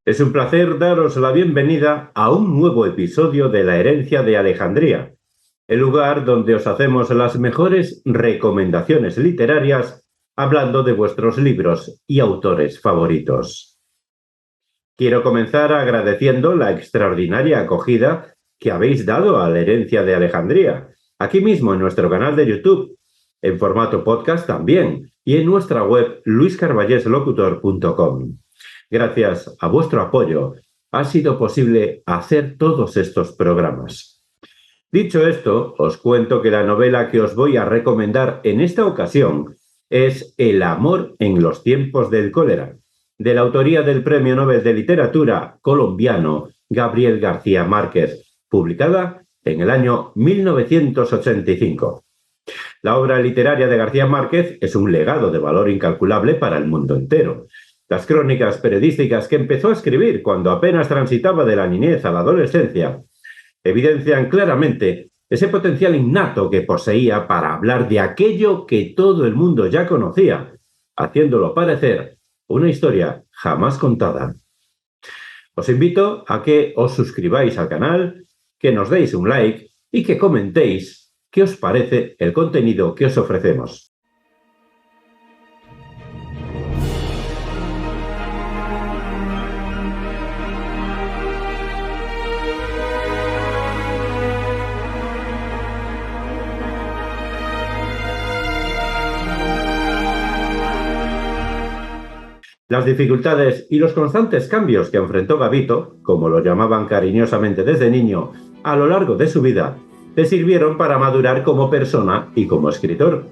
Es un placer daros la bienvenida a un nuevo episodio de La Herencia de Alejandría, el lugar donde os hacemos las mejores recomendaciones literarias hablando de vuestros libros y autores favoritos. Quiero comenzar agradeciendo la extraordinaria acogida que habéis dado a La Herencia de Alejandría, aquí mismo en nuestro canal de YouTube, en formato podcast también, y en nuestra web luiscarballeslocutor.com. Gracias a vuestro apoyo, ha sido posible hacer todos estos programas. Dicho esto, os cuento que la novela que os voy a recomendar en esta ocasión es El amor en los tiempos del cólera, de la autoría del Premio Nobel de Literatura colombiano Gabriel García Márquez, publicada en el año 1985. La obra literaria de García Márquez es un legado de valor incalculable para el mundo entero. Las crónicas periodísticas que empezó a escribir cuando apenas transitaba de la niñez a la adolescencia evidencian claramente ese potencial innato que poseía para hablar de aquello que todo el mundo ya conocía, haciéndolo parecer una historia jamás contada. Os invito a que os suscribáis al canal, que nos deis un like y que comentéis qué os parece el contenido que os ofrecemos. Las dificultades y los constantes cambios que enfrentó Gabito, como lo llamaban cariñosamente desde niño, a lo largo de su vida, le sirvieron para madurar como persona y como escritor.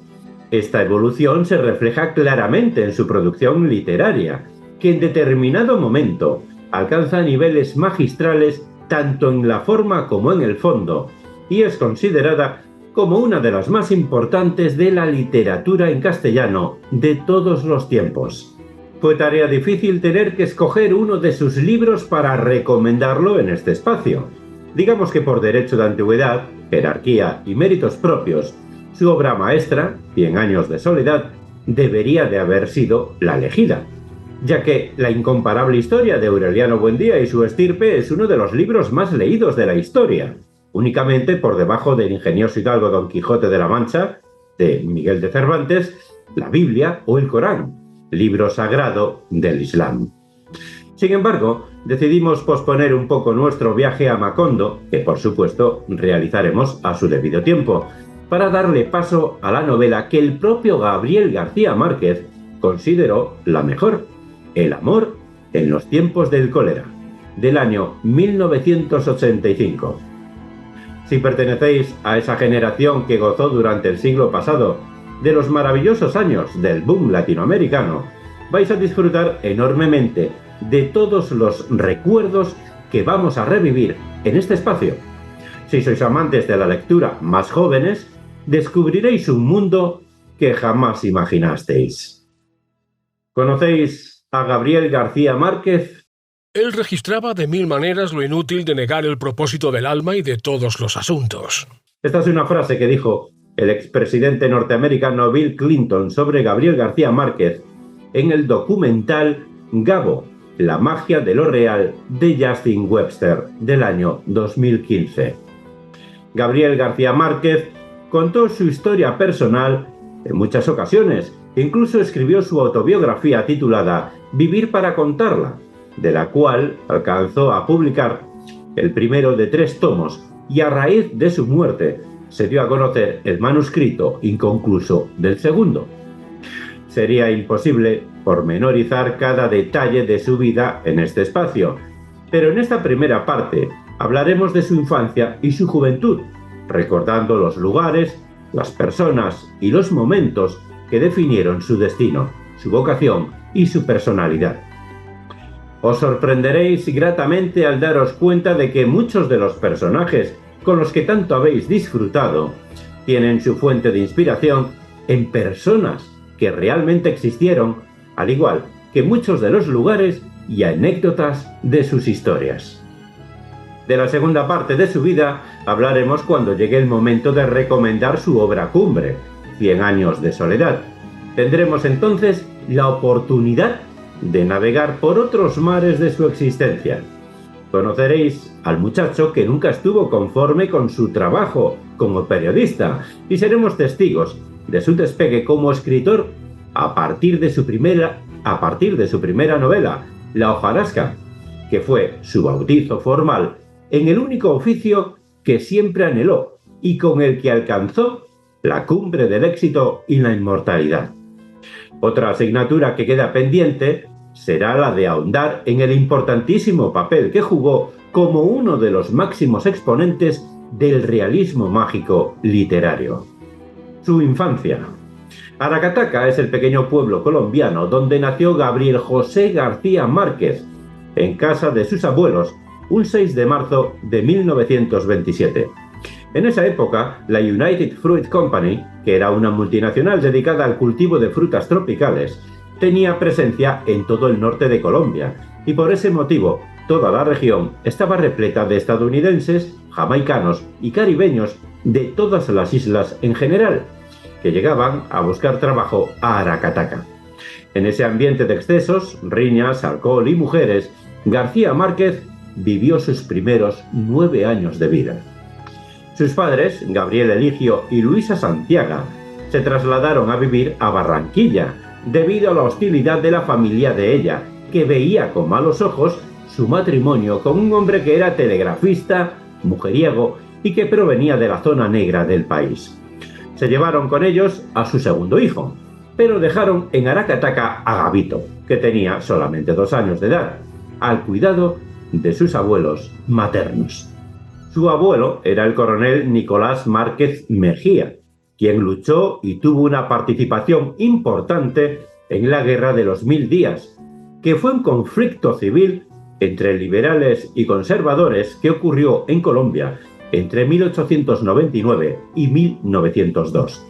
Esta evolución se refleja claramente en su producción literaria, que en determinado momento alcanza niveles magistrales tanto en la forma como en el fondo, y es considerada como una de las más importantes de la literatura en castellano de todos los tiempos. Fue tarea difícil tener que escoger uno de sus libros para recomendarlo en este espacio. Digamos que por derecho de antigüedad, jerarquía y méritos propios, su obra maestra, 100 años de soledad, debería de haber sido la elegida, ya que La incomparable historia de Aureliano Buendía y su estirpe es uno de los libros más leídos de la historia, únicamente por debajo del ingenioso hidalgo Don Quijote de la Mancha, de Miguel de Cervantes, la Biblia o el Corán, libro sagrado del Islam. Sin embargo, decidimos posponer un poco nuestro viaje a Macondo, que por supuesto realizaremos a su debido tiempo, para darle paso a la novela que el propio Gabriel García Márquez consideró la mejor, El amor en los tiempos del cólera, del año 1985. Si pertenecéis a esa generación que gozó durante el siglo pasado de los maravillosos años del boom latinoamericano, vais a disfrutar enormemente de todos los recuerdos que vamos a revivir en este espacio. Si sois amantes de la lectura más jóvenes, descubriréis un mundo que jamás imaginasteis. ¿Conocéis a Gabriel García Márquez? Él registraba de mil maneras lo inútil de negar el propósito del alma y de todos los asuntos. Esta es una frase que dijo el expresidente norteamericano Bill Clinton sobre Gabriel García Márquez en el documental Gabo, la magia de lo real, de Justin Webster, del año 2015. Gabriel García Márquez contó su historia personal en muchas ocasiones, incluso escribió su autobiografía titulada Vivir para contarla, de la cual alcanzó a publicar el primero de 3 tomos, y a raíz de su muerte se dio a conocer el manuscrito inconcluso del segundo. Sería imposible pormenorizar cada detalle de su vida en este espacio, pero en esta primera parte hablaremos de su infancia y su juventud, recordando los lugares, las personas y los momentos que definieron su destino, su vocación y su personalidad. Os sorprenderéis gratamente al daros cuenta de que muchos de los personajes con los que tanto habéis disfrutado tienen su fuente de inspiración en personas que realmente existieron, al igual que muchos de los lugares y anécdotas de sus historias. De la segunda parte de su vida hablaremos cuando llegue el momento de recomendar su obra cumbre, 100 años de soledad. Tendremos entonces la oportunidad de navegar por otros mares de su existencia. Conoceréis al muchacho que nunca estuvo conforme con su trabajo como periodista y seremos testigos de su despegue como escritor a partir de su primera novela, La hojarasca, que fue su bautizo formal en el único oficio que siempre anheló y con el que alcanzó la cumbre del éxito y la inmortalidad. Otra asignatura que queda pendiente será la de ahondar en el importantísimo papel que jugó como uno de los máximos exponentes del realismo mágico literario. Su infancia. Aracataca es el pequeño pueblo colombiano donde nació Gabriel José García Márquez, en casa de sus abuelos, un 6 de marzo de 1927. En esa época, la United Fruit Company, que era una multinacional dedicada al cultivo de frutas tropicales, tenía presencia en todo el norte de Colombia, y por ese motivo, toda la región estaba repleta de estadounidenses, jamaicanos y caribeños de todas las islas en general, que llegaban a buscar trabajo a Aracataca. En ese ambiente de excesos, riñas, alcohol y mujeres, García Márquez vivió sus primeros 9 años de vida. Sus padres, Gabriel Eligio y Luisa Santiago, se trasladaron a vivir a Barranquilla debido a la hostilidad de la familia de ella, que veía con malos ojos su matrimonio con un hombre que era telegrafista, mujeriego y que provenía de la zona negra del país. Se llevaron con ellos a su segundo hijo, pero dejaron en Aracataca a Gabito, que tenía solamente 2 años de edad, al cuidado de sus abuelos maternos. Su abuelo era el coronel Nicolás Márquez Mejía, quien luchó y tuvo una participación importante en la Guerra de los 1000 días, que fue un conflicto civil entre liberales y conservadores que ocurrió en Colombia entre 1899 y 1902.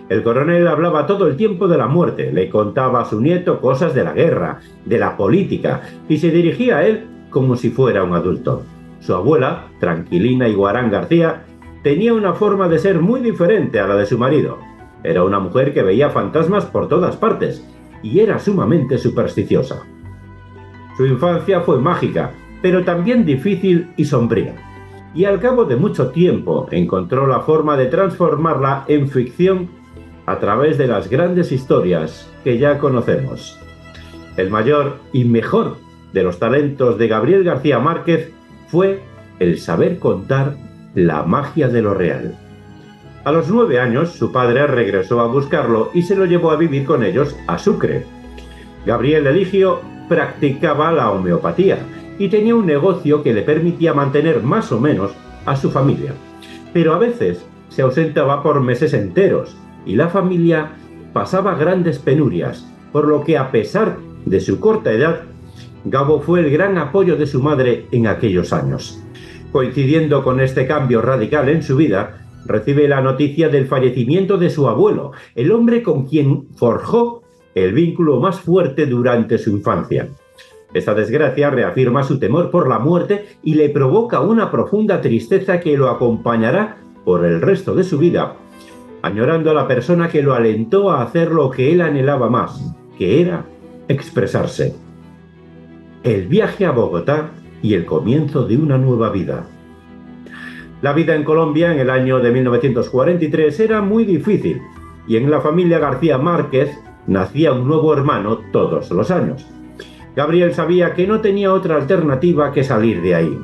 El coronel hablaba todo el tiempo de la muerte, le contaba a su nieto cosas de la guerra, de la política, y se dirigía a él como si fuera un adulto. Su abuela, Tranquilina Iguarán García, tenía una forma de ser muy diferente a la de su marido. Era una mujer que veía fantasmas por todas partes y era sumamente supersticiosa. Su infancia fue mágica, pero también difícil y sombría. Y al cabo de mucho tiempo encontró la forma de transformarla en ficción a través de las grandes historias que ya conocemos. El mayor y mejor de los talentos de Gabriel García Márquez fue el saber contar la magia de lo real. A los 9 años, su padre regresó a buscarlo y se lo llevó a vivir con ellos a Sucre. Gabriel Eligio practicaba la homeopatía y tenía un negocio que le permitía mantener más o menos a su familia. Pero a veces se ausentaba por meses enteros y la familia pasaba grandes penurias, por lo que a pesar de su corta edad, Gabo fue el gran apoyo de su madre en aquellos años. Coincidiendo con este cambio radical en su vida, recibe la noticia del fallecimiento de su abuelo, el hombre con quien forjó el vínculo más fuerte durante su infancia. Esta desgracia reafirma su temor por la muerte y le provoca una profunda tristeza que lo acompañará por el resto de su vida, añorando a la persona que lo alentó a hacer lo que él anhelaba más, que era expresarse. El viaje a Bogotá y el comienzo de una nueva vida. La vida en Colombia en el año de 1943 era muy difícil y en la familia García Márquez nacía un nuevo hermano todos los años. Gabriel sabía que no tenía otra alternativa que salir de ahí.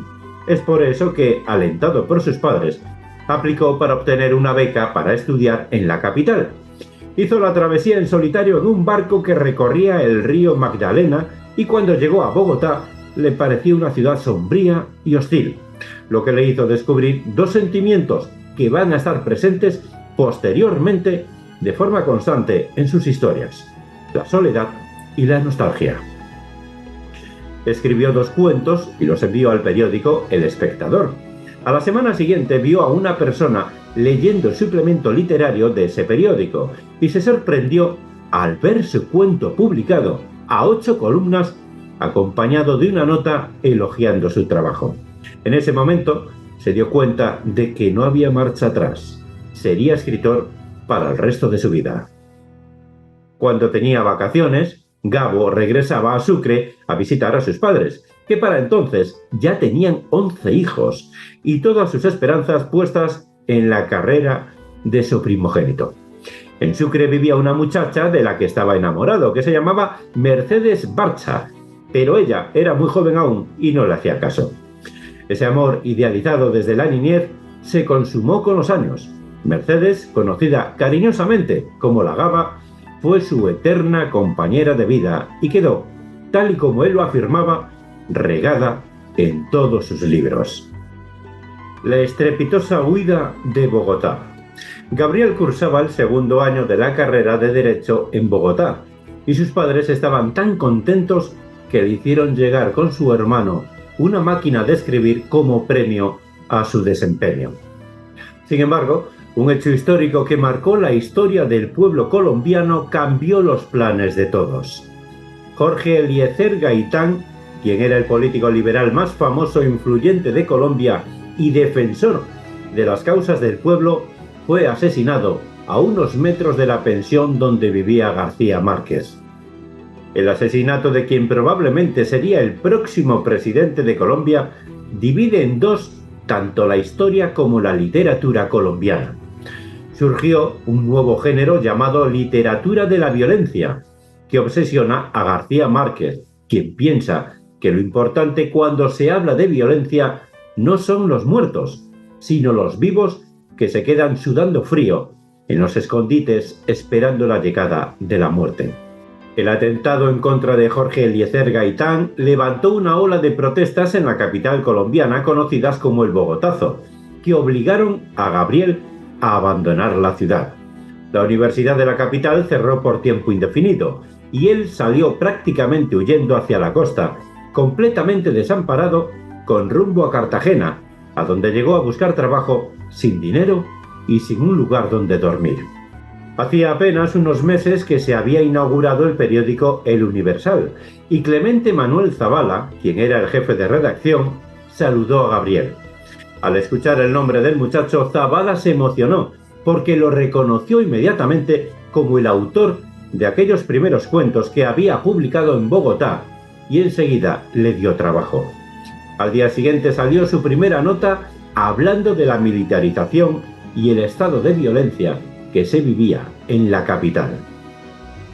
Es por eso que, alentado por sus padres, aplicó para obtener una beca para estudiar en la capital. Hizo la travesía en solitario en un barco que recorría el río Magdalena y cuando llegó a Bogotá le pareció una ciudad sombría y hostil, lo que le hizo descubrir 2 sentimientos que van a estar presentes posteriormente de forma constante en sus historias: la soledad y la nostalgia. Escribió 2 cuentos y los envió al periódico El Espectador. A la semana siguiente vio a una persona leyendo el suplemento literario de ese periódico y se sorprendió al ver su cuento publicado a 8 columnas acompañado de una nota elogiando su trabajo. En ese momento se dio cuenta de que no había marcha atrás. Sería escritor para el resto de su vida. Cuando tenía vacaciones, Gabo regresaba a Sucre a visitar a sus padres, que para entonces ya tenían 11 hijos y todas sus esperanzas puestas en la carrera de su primogénito. En Sucre vivía una muchacha de la que estaba enamorado, que se llamaba Mercedes Barcha, pero ella era muy joven aún y no le hacía caso. Ese amor idealizado desde la niñez se consumó con los años. Mercedes, conocida cariñosamente como la Gaba, fue su eterna compañera de vida y quedó, tal y como él lo afirmaba, regada en todos sus libros. La estrepitosa huida de Bogotá. Gabriel cursaba el segundo año de la carrera de Derecho en Bogotá y sus padres estaban tan contentos que le hicieron llegar con su hermano una máquina de escribir como premio a su desempeño. Sin embargo, un hecho histórico que marcó la historia del pueblo colombiano cambió los planes de todos. Jorge Eliezer Gaitán, quien era el político liberal más famoso e influyente de Colombia y defensor de las causas del pueblo, fue asesinado a unos metros de la pensión donde vivía García Márquez. El asesinato de quien probablemente sería el próximo presidente de Colombia divide en dos tanto la historia como la literatura colombiana. Surgió un nuevo género llamado literatura de la violencia, que obsesiona a García Márquez, quien piensa que lo importante cuando se habla de violencia no son los muertos, sino los vivos que se quedan sudando frío en los escondites esperando la llegada de la muerte. El atentado en contra de Jorge Eliezer Gaitán levantó una ola de protestas en la capital colombiana conocidas como el Bogotazo, que obligaron a Gabriel a abandonar la ciudad. La Universidad de la capital cerró por tiempo indefinido y él salió prácticamente huyendo hacia la costa, completamente desamparado, con rumbo a Cartagena, a donde llegó a buscar trabajo sin dinero y sin un lugar donde dormir. Hacía apenas unos meses que se había inaugurado el periódico El Universal y Clemente Manuel Zavala, quien era el jefe de redacción, saludó a Gabriel. Al escuchar el nombre del muchacho, Zavala se emocionó porque lo reconoció inmediatamente como el autor de aquellos primeros cuentos que había publicado en Bogotá y enseguida le dio trabajo. Al día siguiente salió su primera nota hablando de la militarización y el estado de violencia que se vivía en la capital.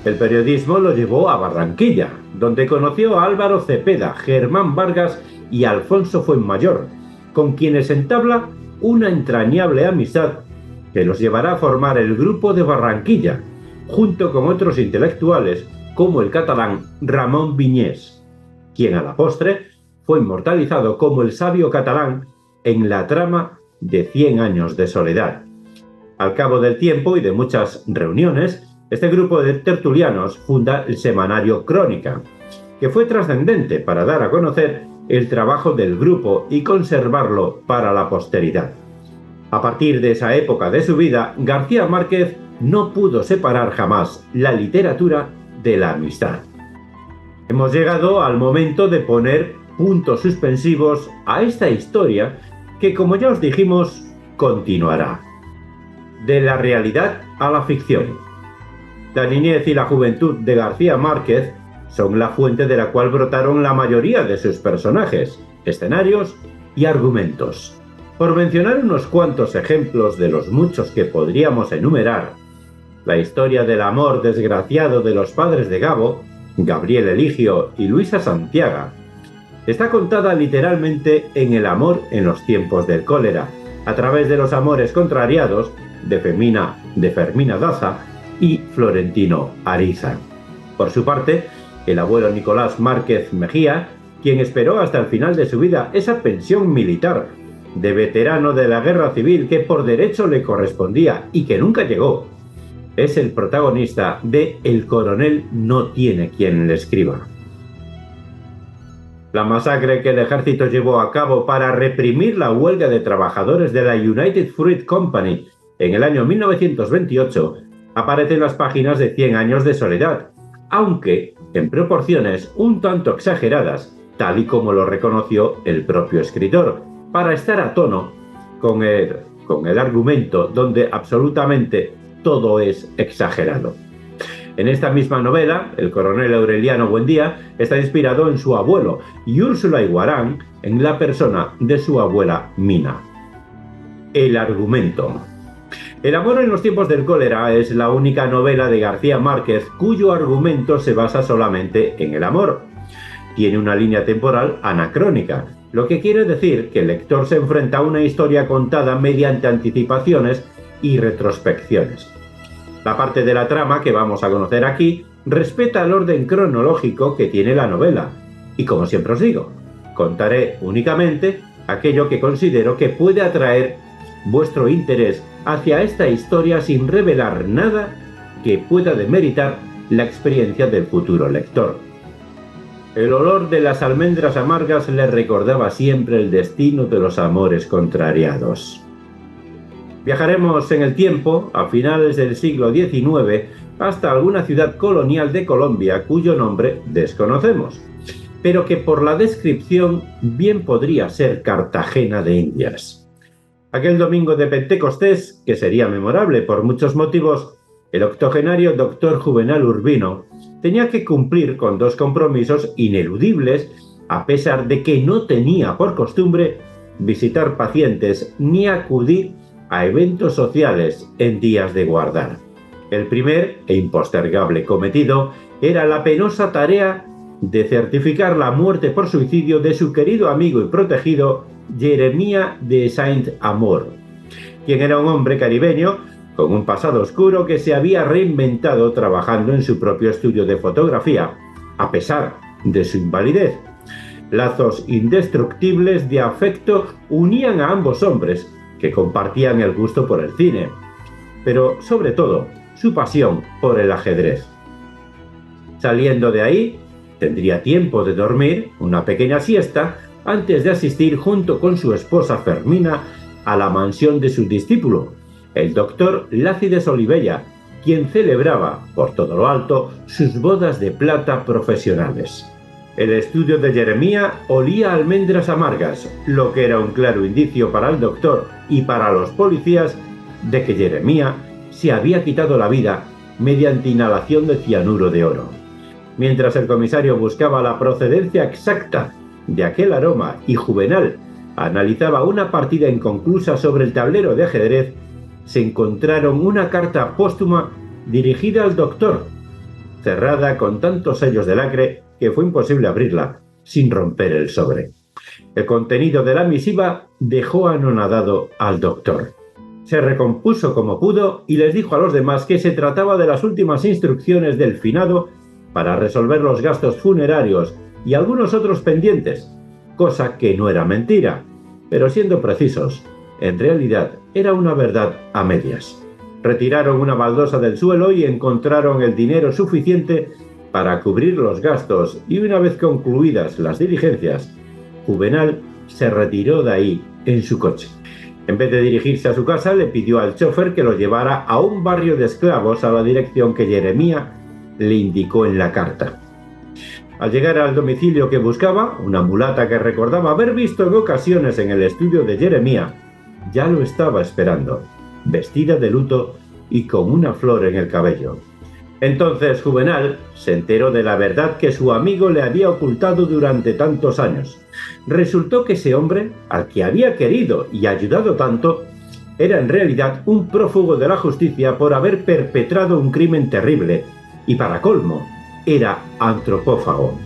El periodismo lo llevó a Barranquilla, donde conoció a Álvaro Cepeda, Germán Vargas y Alfonso Fuenmayor, con quienes entabla una entrañable amistad que los llevará a formar el Grupo de Barranquilla, junto con otros intelectuales como el catalán Ramón Viñés, quien a la postre fue inmortalizado como el sabio catalán en la trama de 100 años de soledad. Al cabo del tiempo y de muchas reuniones, este grupo de tertulianos funda el semanario Crónica, que fue trascendente para dar a conocer el trabajo del grupo y conservarlo para la posteridad. A partir de esa época de su vida, García Márquez no pudo separar jamás la literatura de la amistad. Hemos llegado al momento de poner puntos suspensivos a esta historia que, como ya os dijimos, continuará. De la realidad a la ficción. La niñez y la juventud de García Márquez son la fuente de la cual brotaron la mayoría de sus personajes, escenarios y argumentos. Por mencionar unos cuantos ejemplos de los muchos que podríamos enumerar, la historia del amor desgraciado de los padres de Gabo, Gabriel Eligio y Luisa Santiaga, está contada literalmente en El amor en los tiempos del cólera, a través de los amores contrariados de Fermina Daza y Florentino Ariza. Por su parte, el abuelo Nicolás Márquez Mejía, quien esperó hasta el final de su vida esa pensión militar de veterano de la guerra civil que por derecho le correspondía y que nunca llegó, es el protagonista de El coronel no tiene quien le escriba. La masacre que el ejército llevó a cabo para reprimir la huelga de trabajadores de la United Fruit Company en el año 1928 aparece en las páginas de 100 años de soledad, aunque en proporciones un tanto exageradas, tal y como lo reconoció el propio escritor, para estar a tono con el argumento donde absolutamente todo es exagerado. En esta misma novela, el coronel Aureliano Buendía está inspirado en su abuelo y Úrsula Iguarán en la persona de su abuela Mina. El argumento. El amor en los tiempos del cólera es la única novela de García Márquez cuyo argumento se basa solamente en el amor. Tiene una línea temporal anacrónica, lo que quiere decir que el lector se enfrenta a una historia contada mediante anticipaciones y retrospecciones. La parte de la trama que vamos a conocer aquí respeta el orden cronológico que tiene la novela, y como siempre os digo, contaré únicamente aquello que considero que puede atraer vuestro interés hacia esta historia sin revelar nada que pueda demeritar la experiencia del futuro lector. El olor de las almendras amargas le recordaba siempre el destino de los amores contrariados. Viajaremos en el tiempo, a finales del siglo XIX, hasta alguna ciudad colonial de Colombia cuyo nombre desconocemos, pero que por la descripción bien podría ser Cartagena de Indias. Aquel domingo de Pentecostés, que sería memorable por muchos motivos, el octogenario doctor Juvenal Urbino tenía que cumplir con dos compromisos ineludibles, a pesar de que no tenía por costumbre visitar pacientes ni acudir a eventos sociales en días de guardar. El primer e impostergable cometido era la penosa tarea de certificar la muerte por suicidio de su querido amigo y protegido Jeremías de Saint-Amour, quien era un hombre caribeño con un pasado oscuro que se había reinventado trabajando en su propio estudio de fotografía, a pesar de su invalidez. Lazos indestructibles de afecto unían a ambos hombres, que compartían el gusto por el cine, pero sobre todo su pasión por el ajedrez. Saliendo de ahí, tendría tiempo de dormir una pequeña siesta antes de asistir junto con su esposa Fermina a la mansión de su discípulo, el doctor Lácides Olivella, quien celebraba, por todo lo alto, sus bodas de plata profesionales. El estudio de Jeremías olía a almendras amargas, lo que era un claro indicio para el doctor y para los policías de que Jeremías se había quitado la vida mediante inhalación de cianuro de oro. Mientras el comisario buscaba la procedencia exacta de aquel aroma y Juvenal analizaba una partida inconclusa sobre el tablero de ajedrez, se encontraron una carta póstuma dirigida al doctor, cerrada con tantos sellos de lacre que fue imposible abrirla sin romper el sobre. El contenido de la misiva dejó anonadado al doctor. Se recompuso como pudo y les dijo a los demás que se trataba de las últimas instrucciones del finado para resolver los gastos funerarios y algunos otros pendientes, cosa que no era mentira, pero siendo precisos, en realidad era una verdad a medias. Retiraron una baldosa del suelo y encontraron el dinero suficiente para cubrir los gastos, y una vez concluidas las diligencias, Juvenal se retiró de ahí en su coche. En vez de dirigirse a su casa, le pidió al chofer que lo llevara a un barrio de esclavos a la dirección que Jeremías le indicó en la carta. Al llegar al domicilio que buscaba, una mulata que recordaba haber visto en ocasiones en el estudio de Jeremías ya lo estaba esperando, vestida de luto y con una flor en el cabello. Entonces Juvenal se enteró de la verdad que su amigo le había ocultado durante tantos años. Resultó que ese hombre, al que había querido y ayudado tanto, era en realidad un prófugo de la justicia por haber perpetrado un crimen terrible, y para colmo, era antropófago.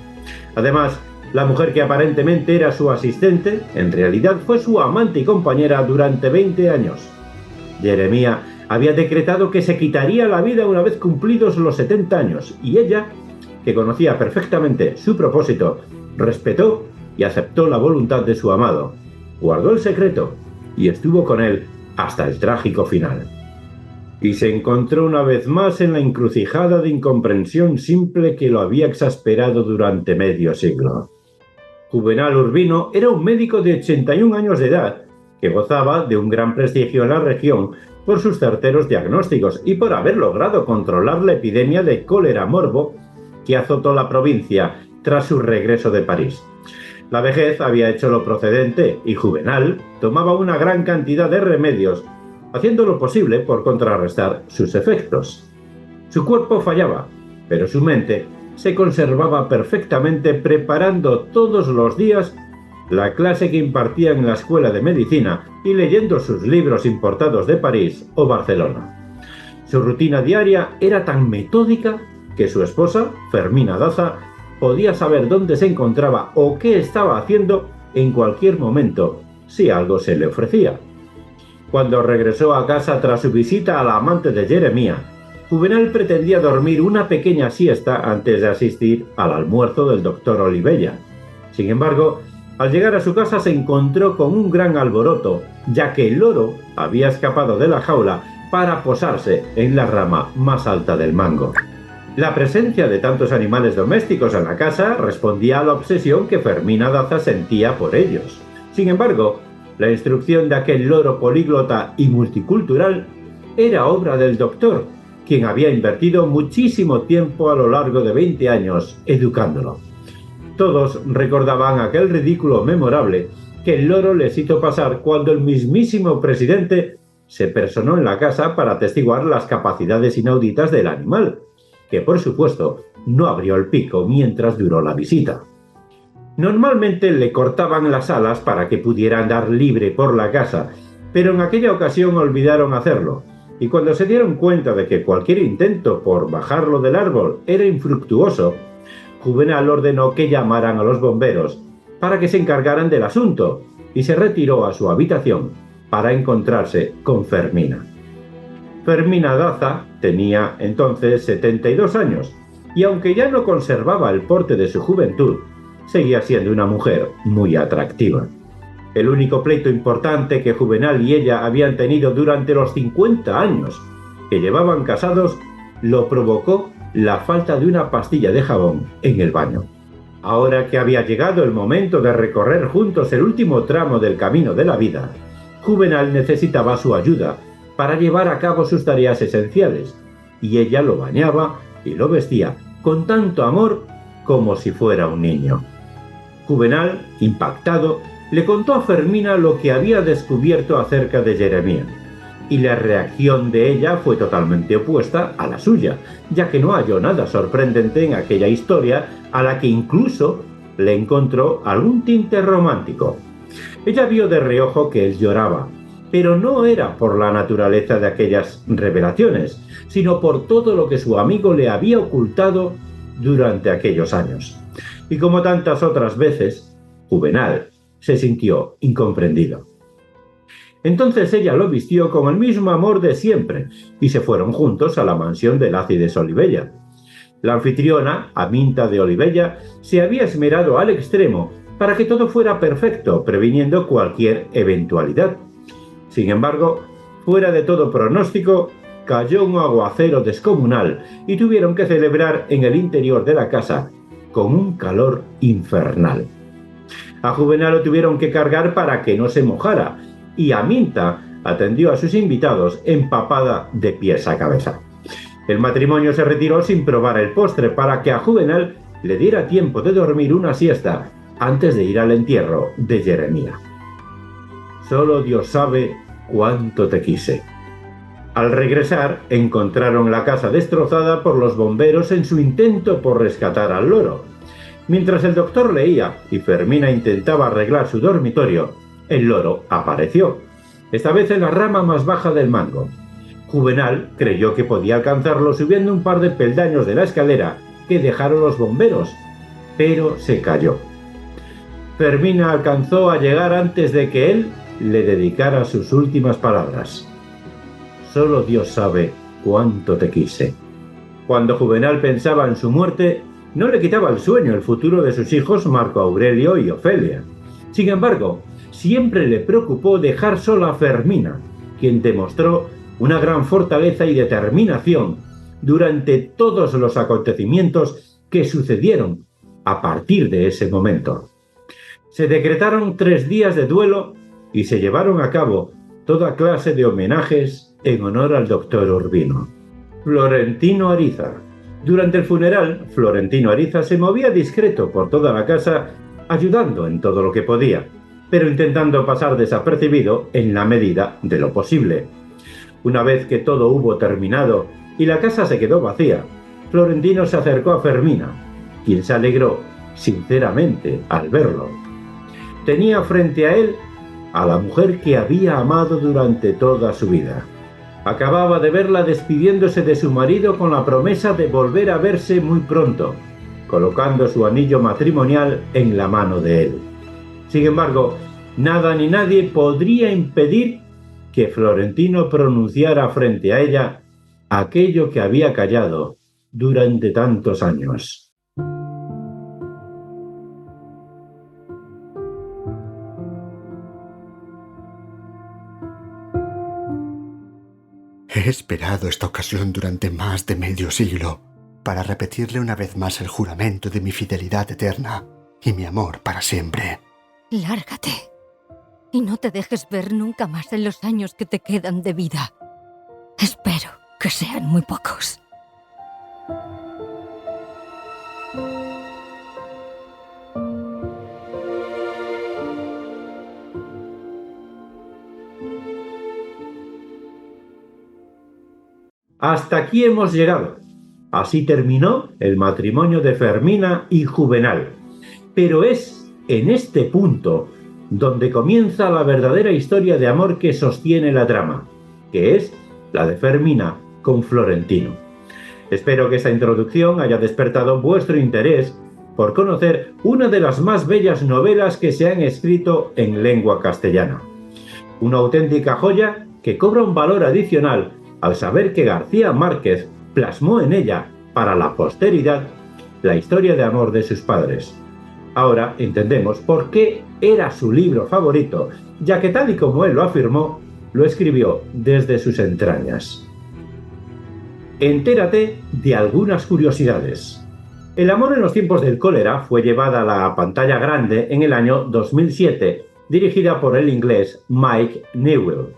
Además, la mujer que aparentemente era su asistente, en realidad fue su amante y compañera durante 20 años. Jeremías había decretado que se quitaría la vida una vez cumplidos los 70 años, y ella, que conocía perfectamente su propósito, respetó y aceptó la voluntad de su amado, guardó el secreto y estuvo con él hasta el trágico final. Y se encontró una vez más en la encrucijada de incomprensión simple que lo había exasperado durante medio siglo. Juvenal Urbino era un médico de 81 años de edad, que gozaba de un gran prestigio en la región por sus certeros diagnósticos y por haber logrado controlar la epidemia de cólera morbo que azotó la provincia tras su regreso de París. La vejez había hecho lo procedente y Juvenal tomaba una gran cantidad de remedios, haciendo lo posible por contrarrestar sus efectos. Su cuerpo fallaba, pero su mente se conservaba perfectamente preparando todos los días la clase que impartía en la escuela de medicina y leyendo sus libros importados de París o Barcelona. Su rutina diaria era tan metódica que su esposa, Fermina Daza, podía saber dónde se encontraba o qué estaba haciendo en cualquier momento, si algo se le ofrecía. Cuando regresó a casa tras su visita a la amante de Jeremía, Juvenal pretendía dormir una pequeña siesta antes de asistir al almuerzo del doctor Olivella. Sin embargo, al llegar a su casa se encontró con un gran alboroto, ya que el loro había escapado de la jaula para posarse en la rama más alta del mango. La presencia de tantos animales domésticos en la casa respondía a la obsesión que Fermina Daza sentía por ellos. Sin embargo, la instrucción de aquel loro políglota y multicultural era obra del doctor, quien había invertido muchísimo tiempo a lo largo de 20 años educándolo. Todos recordaban aquel ridículo memorable que el loro les hizo pasar cuando el mismísimo presidente se personó en la casa para atestiguar las capacidades inauditas del animal, que por supuesto no abrió el pico mientras duró la visita. Normalmente le cortaban las alas para que pudiera andar libre por la casa, pero en aquella ocasión olvidaron hacerlo, y cuando se dieron cuenta de que cualquier intento por bajarlo del árbol era infructuoso, Juvenal ordenó que llamaran a los bomberos para que se encargaran del asunto y se retiró a su habitación para encontrarse con Fermina. Fermina Daza tenía entonces 72 años y aunque ya no conservaba el porte de su juventud, seguía siendo una mujer muy atractiva. El único pleito importante que Juvenal y ella habían tenido durante los 50 años que llevaban casados lo provocó la falta de una pastilla de jabón en el baño. Ahora que había llegado el momento de recorrer juntos el último tramo del camino de la vida, Juvenal necesitaba su ayuda para llevar a cabo sus tareas esenciales, y ella lo bañaba y lo vestía con tanto amor como si fuera un niño. Juvenal, impactado, le contó a Fermina lo que había descubierto acerca de Jeremía, y la reacción de ella fue totalmente opuesta a la suya, ya que no halló nada sorprendente en aquella historia a la que incluso le encontró algún tinte romántico. Ella vio de reojo que él lloraba, pero no era por la naturaleza de aquellas revelaciones, sino por todo lo que su amigo le había ocultado durante aquellos años. Y como tantas otras veces, Juvenal se sintió incomprendido. Entonces ella lo vistió con el mismo amor de siempre y se fueron juntos a la mansión de Lácides Olivella. La anfitriona, Aminta de Olivella, se había esmerado al extremo para que todo fuera perfecto, previniendo cualquier eventualidad. Sin embargo, fuera de todo pronóstico, cayó un aguacero descomunal y tuvieron que celebrar en el interior de la casa con un calor infernal. A Juvenal lo tuvieron que cargar para que no se mojara, y Aminta atendió a sus invitados empapada de pies a cabeza. El matrimonio se retiró sin probar el postre para que a Juvenal le diera tiempo de dormir una siesta antes de ir al entierro de Jeremía. Solo Dios sabe cuánto te quise. Al regresar, encontraron la casa destrozada por los bomberos en su intento por rescatar al loro. Mientras el doctor leía y Fermina intentaba arreglar su dormitorio, el loro apareció, esta vez en la rama más baja del mango. Juvenal creyó que podía alcanzarlo subiendo un par de peldaños de la escalera que dejaron los bomberos, pero se cayó. Fermina alcanzó a llegar antes de que él le dedicara sus últimas palabras. Solo Dios sabe cuánto te quise. Cuando Juvenal pensaba en su muerte, no le quitaba el sueño el futuro de sus hijos Marco Aurelio y Ofelia. Sin embargo, siempre le preocupó dejar sola a Fermina, quien demostró una gran fortaleza y determinación durante todos los acontecimientos que sucedieron a partir de ese momento. Se decretaron 3 días de duelo y se llevaron a cabo toda clase de homenajes en honor al doctor Urbino. Florentino Ariza. Durante el funeral, Florentino Ariza se movía discreto por toda la casa, ayudando en todo lo que podía, pero intentando pasar desapercibido en la medida de lo posible. Una vez que todo hubo terminado y la casa se quedó vacía, Florentino se acercó a Fermina, quien se alegró sinceramente al verlo. Tenía frente a él a la mujer que había amado durante toda su vida. Acababa de verla despidiéndose de su marido con la promesa de volver a verse muy pronto, colocando su anillo matrimonial en la mano de él. Sin embargo, nada ni nadie podría impedir que Florentino pronunciara frente a ella aquello que había callado durante tantos años. He esperado esta ocasión durante más de medio siglo para repetirle una vez más el juramento de mi fidelidad eterna y mi amor para siempre. Lárgate y no te dejes ver nunca más en los años que te quedan de vida. Espero que sean muy pocos. Hasta aquí hemos llegado. Así terminó el matrimonio de Fermina y Juvenal. Pero es en este punto donde comienza la verdadera historia de amor que sostiene la trama, que es la de Fermina con Florentino. Espero que esta introducción haya despertado vuestro interés por conocer una de las más bellas novelas que se han escrito en lengua castellana. Una auténtica joya que cobra un valor adicional al saber que García Márquez plasmó en ella, para la posteridad, la historia de amor de sus padres. Ahora entendemos por qué era su libro favorito, ya que tal y como él lo afirmó, lo escribió desde sus entrañas. Entérate de algunas curiosidades. El amor en los tiempos del cólera fue llevada a la pantalla grande en el año 2007, dirigida por el inglés Mike Newell.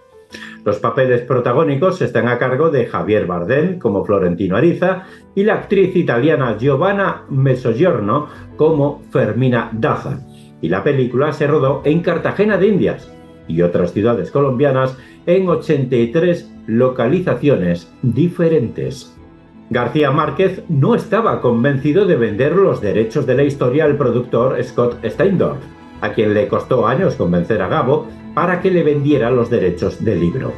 Los papeles protagónicos están a cargo de Javier Bardem como Florentino Ariza y la actriz italiana Giovanna Mezzogiorno como Fermina Daza. Y la película se rodó en Cartagena de Indias y otras ciudades colombianas en 83 localizaciones diferentes. García Márquez no estaba convencido de vender los derechos de la historia al productor Scott Steindorf, a quien le costó años convencer a Gabo para que le vendiera los derechos del libro.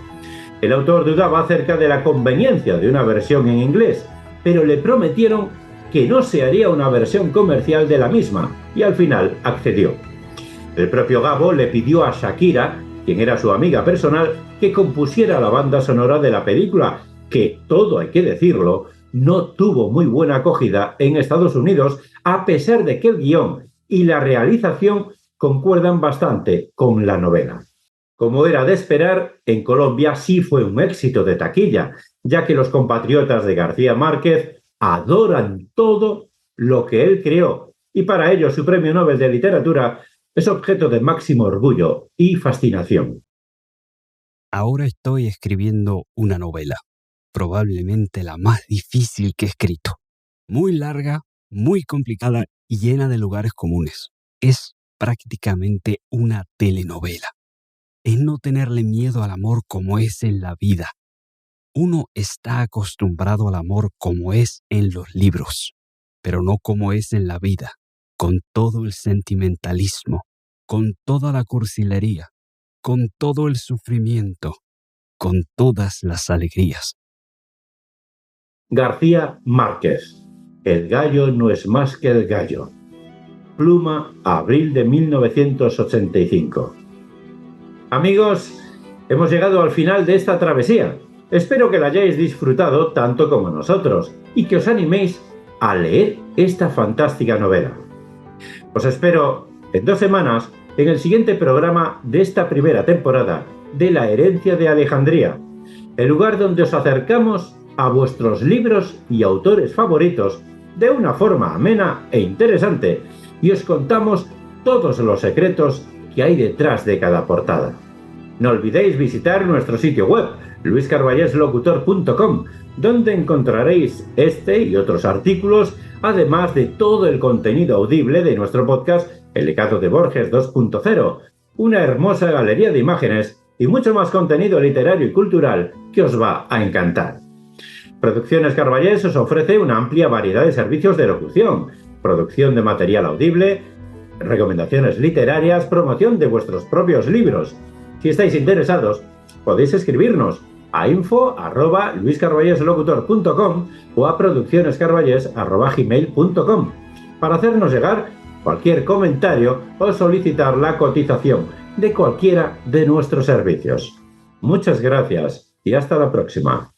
El autor dudaba acerca de la conveniencia de una versión en inglés, pero le prometieron que no se haría una versión comercial de la misma, y al final accedió. El propio Gabo le pidió a Shakira, quien era su amiga personal, que compusiera la banda sonora de la película, que, todo hay que decirlo, no tuvo muy buena acogida en Estados Unidos, a pesar de que el guión y la realización concuerdan bastante con la novela. Como era de esperar, en Colombia sí fue un éxito de taquilla, ya que los compatriotas de García Márquez adoran todo lo que él creó, y para ello su premio Nobel de Literatura es objeto de máximo orgullo y fascinación. Ahora estoy escribiendo una novela, probablemente la más difícil que he escrito. Muy larga, muy complicada y llena de lugares comunes. Es prácticamente una telenovela. Es no tenerle miedo al amor como es en la vida. Uno está acostumbrado al amor como es en los libros, pero no como es en la vida, con todo el sentimentalismo, con toda la cursilería, con todo el sufrimiento, con todas las alegrías. García Márquez. El gallo no es más que el gallo. Pluma, abril de 1985. Amigos, hemos llegado al final de esta travesía. Espero que la hayáis disfrutado tanto como nosotros y que os animéis a leer esta fantástica novela. Os espero en 2 semanas en el siguiente programa de esta primera temporada de La herencia de Alejandría, el lugar donde os acercamos a vuestros libros y autores favoritos de una forma amena e interesante y os contamos todos los secretos que hay detrás de cada portada. No olvidéis visitar nuestro sitio web, luiscarballeslocutor.com, donde encontraréis este y otros artículos, además de todo el contenido audible de nuestro podcast El legado de Borges 2.0, una hermosa galería de imágenes y mucho más contenido literario y cultural que os va a encantar. Producciones Carballés os ofrece una amplia variedad de servicios de locución, producción de material audible, recomendaciones literarias, promoción de vuestros propios libros. Si estáis interesados, podéis escribirnos a info@luiscarballeslocutor.com o a produccionescarballés@gmail.com para hacernos llegar cualquier comentario o solicitar la cotización de cualquiera de nuestros servicios. Muchas gracias y hasta la próxima.